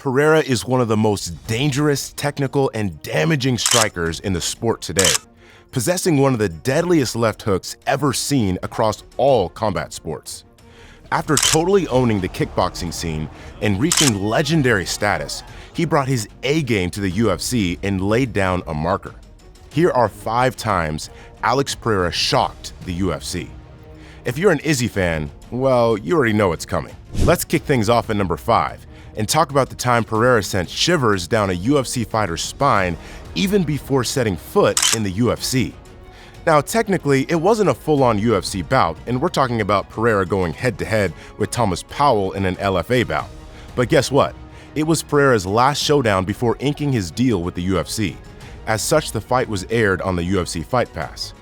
Pereira is one of the most dangerous, technical, and damaging strikers in the sport today, possessing one of the deadliest left hooks ever seen across all combat sports. After totally owning the kickboxing scene and reaching legendary status, he brought his A game to the UFC and laid down a marker. Here are 5 times Alex Pereira shocked the UFC. If you're an Izzy fan, well, you already know it's coming. Let's kick things off at number 5 and talk about the time Pereira sent shivers down a UFC fighter's spine even before setting foot in the UFC. Now, technically, it wasn't a full-on UFC bout, and we're talking about Pereira going head-to-head with Thomas Powell in an LFA bout. But guess what? It was Pereira's last showdown before inking his deal with the UFC. As such, the fight was aired on the UFC Fight Pass.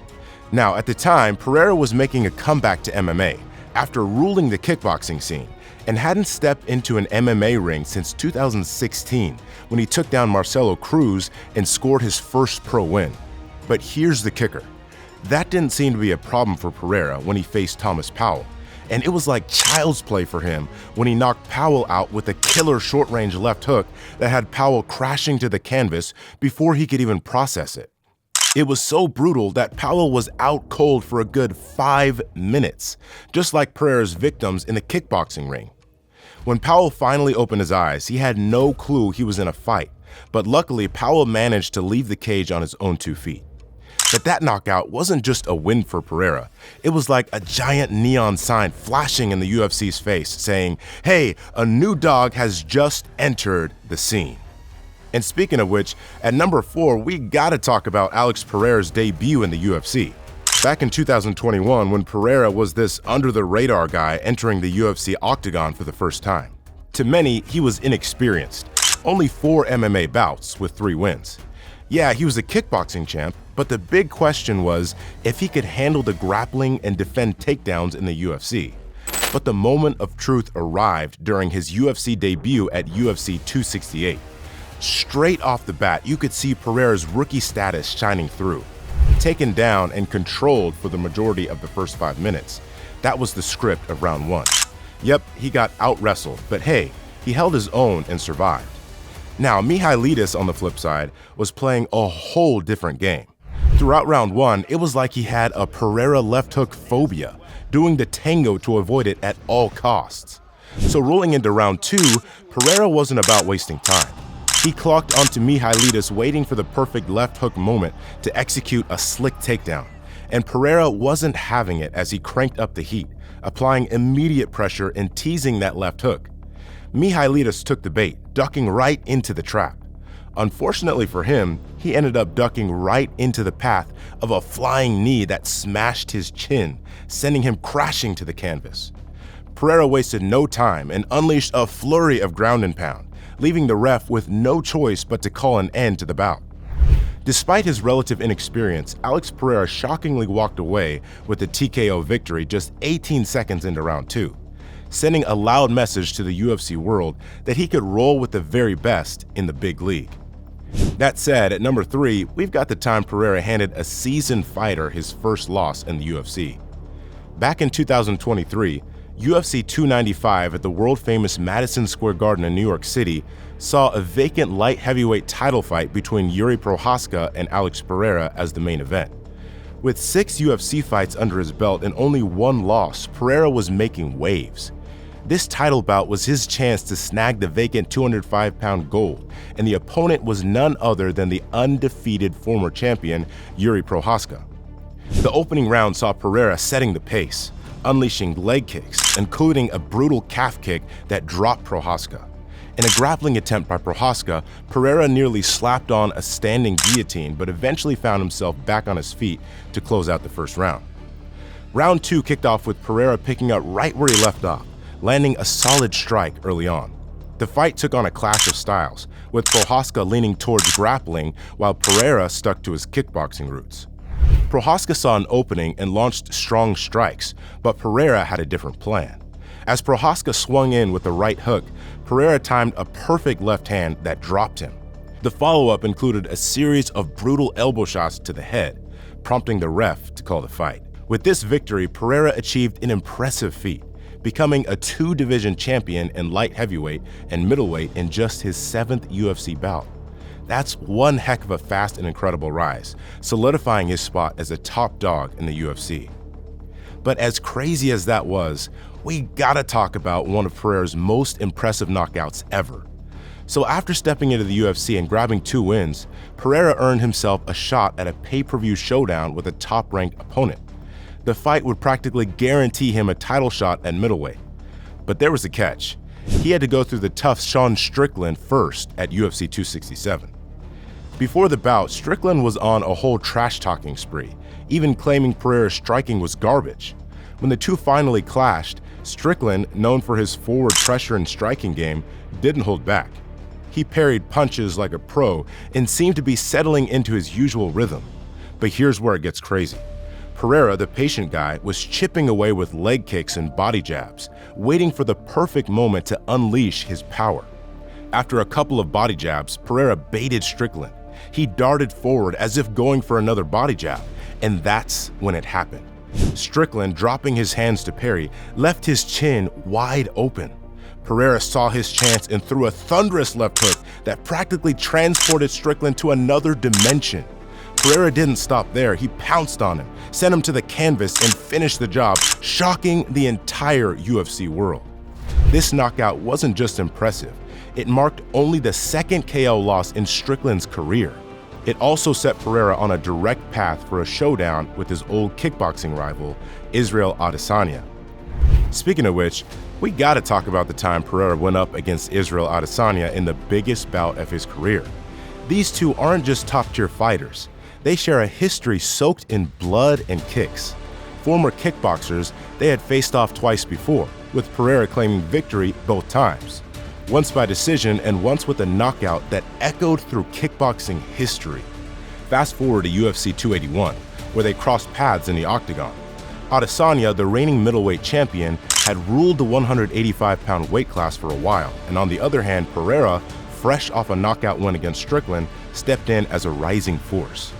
Now, at the time, Pereira was making a comeback to MMA after ruling the kickboxing scene, and hadn't stepped into an MMA ring since 2016 when he took down Marcelo Cruz and scored his first pro win. But here's the kicker. That didn't seem to be a problem for Pereira when he faced Thomas Powell, and it was like child's play for him when he knocked Powell out with a killer short-range left hook that had Powell crashing to the canvas before he could even process it. It was so brutal that Powell was out cold for a good 5 minutes, just like Pereira's victims in the kickboxing ring. When Powell finally opened his eyes, he had no clue he was in a fight, but luckily Powell managed to leave the cage on his own 2 feet. But that knockout wasn't just a win for Pereira. It was like a giant neon sign flashing in the UFC's face saying, "Hey, a new dog has just entered the scene." And speaking of which, at number 4, we gotta talk about Alex Pereira's debut in the UFC. Back in 2021, when Pereira was this under-the-radar guy entering the UFC octagon for the first time. To many, he was inexperienced. Only 4 MMA bouts with 3 wins. Yeah, he was a kickboxing champ, but the big question was if he could handle the grappling and defend takedowns in the UFC. But the moment of truth arrived during his UFC debut at UFC 268. Straight off the bat, you could see Pereira's rookie status shining through. Taken down and controlled for the majority of the first 5 minutes. That was the script of round 1. Yep, he got out-wrestled, but hey, he held his own and survived. Now, Mihailidis, on the flip side, was playing a whole different game. Throughout round 1, it was like he had a Pereira left hook phobia, doing the tango to avoid it at all costs. So rolling into round 2, Pereira wasn't about wasting time. He clocked onto Mihailidis waiting for the perfect left hook moment to execute a slick takedown, and Pereira wasn't having it as he cranked up the heat, applying immediate pressure and teasing that left hook. Mihailidis took the bait, ducking right into the trap. Unfortunately for him, he ended up ducking right into the path of a flying knee that smashed his chin, sending him crashing to the canvas. Pereira wasted no time and unleashed a flurry of ground and pound, leaving the ref with no choice but to call an end to the bout. Despite his relative inexperience, Alex Pereira shockingly walked away with a TKO victory just 18 seconds into round 2, sending a loud message to the UFC world that he could roll with the very best in the big league. That said, at number 3, we've got the time Pereira handed a seasoned fighter his first loss in the UFC. Back in 2023, UFC 295 at the world-famous Madison Square Garden in New York City saw a vacant light heavyweight title fight between Yuri Prochazka and Alex Pereira as the main event. With 6 UFC fights under his belt and only 1 loss, Pereira was making waves. This title bout was his chance to snag the vacant 205-pound gold, and the opponent was none other than the undefeated former champion, Yuri Prochazka. The opening round saw Pereira setting the pace, unleashing leg kicks, including a brutal calf kick that dropped Prochazka. In a grappling attempt by Prochazka, Pereira nearly slapped on a standing guillotine, but eventually found himself back on his feet to close out the first round. Round 2 kicked off with Pereira picking up right where he left off, landing a solid strike early on. The fight took on a clash of styles, with Prochazka leaning towards grappling while Pereira stuck to his kickboxing roots. Prochazka saw an opening and launched strong strikes, but Pereira had a different plan. As Prochazka swung in with the right hook, Pereira timed a perfect left hand that dropped him. The follow-up included a series of brutal elbow shots to the head, prompting the ref to call the fight. With this victory, Pereira achieved an impressive feat, becoming a 2-division champion in light heavyweight and middleweight in just his 7th UFC bout. That's one heck of a fast and incredible rise, solidifying his spot as a top dog in the UFC. But as crazy as that was, we gotta talk about one of Pereira's most impressive knockouts ever. So after stepping into the UFC and grabbing 2 wins, Pereira earned himself a shot at a pay-per-view showdown with a top-ranked opponent. The fight would practically guarantee him a title shot at middleweight. But there was a catch. He had to go through the tough Strickland first at UFC 267. Before the bout, Strickland was on a whole trash-talking spree, even claiming Pereira's striking was garbage. When the two finally clashed, Strickland, known for his forward pressure and striking game, didn't hold back. He parried punches like a pro and seemed to be settling into his usual rhythm. But here's where it gets crazy. Pereira, the patient guy, was chipping away with leg kicks and body jabs, waiting for the perfect moment to unleash his power. After a couple of body jabs, Pereira baited Strickland. He darted forward as if going for another body jab, and that's when it happened. Strickland, dropping his hands to parry, left his chin wide open. Pereira saw his chance and threw a thunderous left hook that practically transported Strickland to another dimension. Pereira didn't stop there. He pounced on him, sent him to the canvas, and finished the job, shocking the entire UFC world. This knockout wasn't just impressive. It marked only the 2nd KO loss in Strickland's career. It also set Pereira on a direct path for a showdown with his old kickboxing rival, Israel Adesanya. Speaking of which, we gotta talk about the time Pereira went up against Israel Adesanya in the biggest bout of his career. These two aren't just top-tier fighters. They share a history soaked in blood and kicks. Former kickboxers, they had faced off twice before, with Pereira claiming victory both times. Once by decision and once with a knockout that echoed through kickboxing history. Fast forward to UFC 281, where they crossed paths in the octagon. Adesanya, the reigning middleweight champion, had ruled the 185-pound weight class for a while, and on the other hand, Pereira, fresh off a knockout win against Strickland, stepped in as a rising force.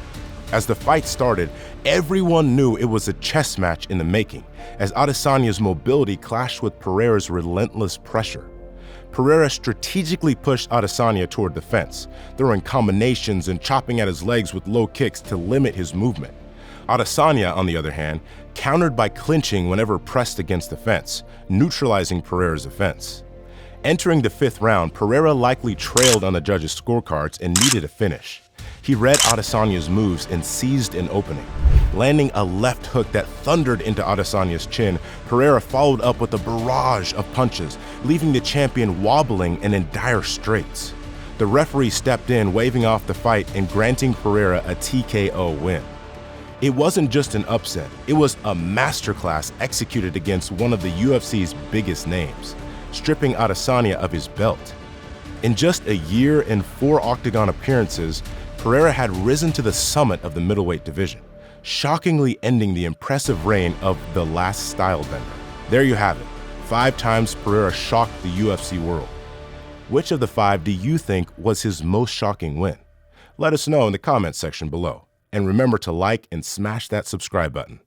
As the fight started, everyone knew it was a chess match in the making, as Adesanya's mobility clashed with Pereira's relentless pressure. Pereira strategically pushed Adesanya toward the fence, throwing combinations and chopping at his legs with low kicks to limit his movement. Adesanya, on the other hand, countered by clinching whenever pressed against the fence, neutralizing Pereira's offense. Entering the 5th round, Pereira likely trailed on the judges' scorecards and needed a finish. He read Adesanya's moves and seized an opening. Landing a left hook that thundered into Adesanya's chin, Pereira followed up with a barrage of punches, leaving the champion wobbling and in dire straits. The referee stepped in, waving off the fight and granting Pereira a TKO win. It wasn't just an upset, it was a masterclass executed against one of the UFC's biggest names, stripping Adesanya of his belt. In just a year and 4 octagon appearances, Pereira had risen to the summit of the middleweight division, shockingly ending the impressive reign of the last style bender. There you have it, 5 times Pereira shocked the UFC world. Which of the 5 do you think was his most shocking win? Let us know in the comments section below. And remember to like and smash that subscribe button.